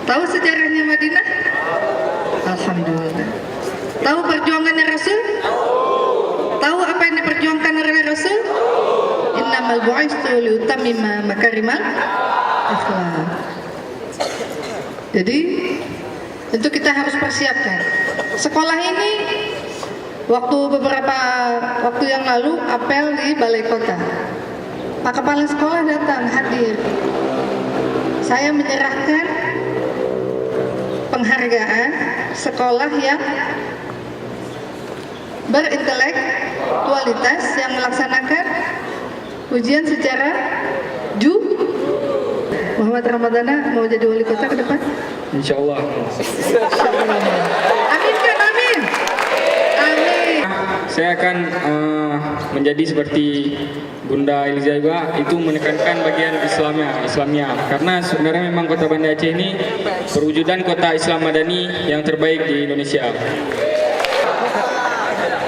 Tahu sejarahnya Madinah? Alhamdulillah. Tahu perjuangannya Rasul? Tahu apa yang diperjuangkan oleh Rasul? Innamal bu'istu liutammima makarimal akhlak. Jadi tentu kita harus persiapkan. Sekolah ini beberapa waktu yang lalu apel di Balai Kota. Pak Kepala Sekolah datang hadir. Saya menyerahkan penghargaan sekolah yang berintelektualitas yang melaksanakan ujian secara Muhammad Ramadhana mau jadi wali kota ke depan? Insya Allah. Amin kan, amin. Amin. Saya akan menjadi seperti Bunda Eliza juga, itu menekankan bagian Islamnya. Karena sebenarnya memang Kota Banda Aceh ini perwujudan kota Islam Madani yang terbaik di Indonesia.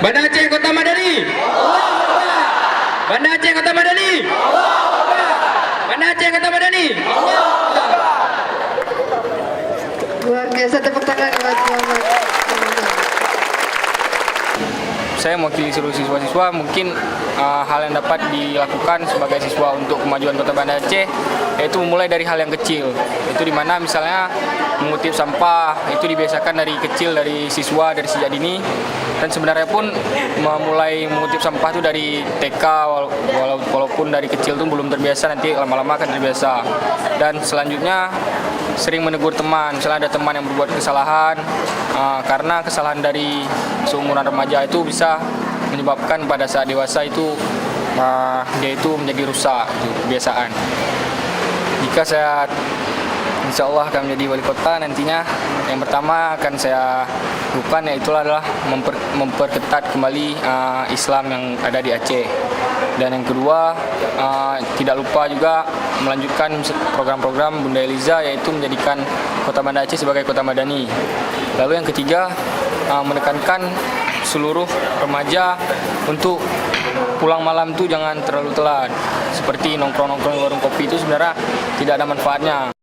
Banda Aceh Kota Madani. Banda Aceh Kota Madani. Banda Aceh Kota Madani. Luar biasa, tepuk tangan buat Muhammad. Saya mewakili seluruh siswa-siswa, mungkin hal yang dapat dilakukan sebagai siswa untuk kemajuan Kota Banda Aceh yaitu memulai dari hal yang kecil. Itu dimana misalnya mengutip sampah itu dibiasakan dari kecil, dari siswa, dari sejak dini. Dan sebenarnya pun memulai mengutip sampah itu dari TK, walaupun dari kecil itu belum terbiasa, nanti lama-lama akan terbiasa. Dan selanjutnya sering menegur teman, misalnya ada teman yang berbuat kesalahan, karena kesalahan dari seumuran remaja itu bisa menyebabkan pada saat dewasa itu dia itu menjadi rusak, itu kebiasaan. Jika saya insya Allah akan menjadi wali kota nantinya, yang pertama akan saya lakukan yaitu adalah memperketat kembali Islam yang ada di Aceh. Dan yang kedua, tidak lupa juga melanjutkan program-program Bunda Eliza, yaitu menjadikan Kota Banda Aceh sebagai kota madani. Lalu yang ketiga, menekankan seluruh remaja untuk pulang malam itu jangan terlalu telat. Seperti nongkrong-nongkrong di warung kopi itu sebenarnya tidak ada manfaatnya.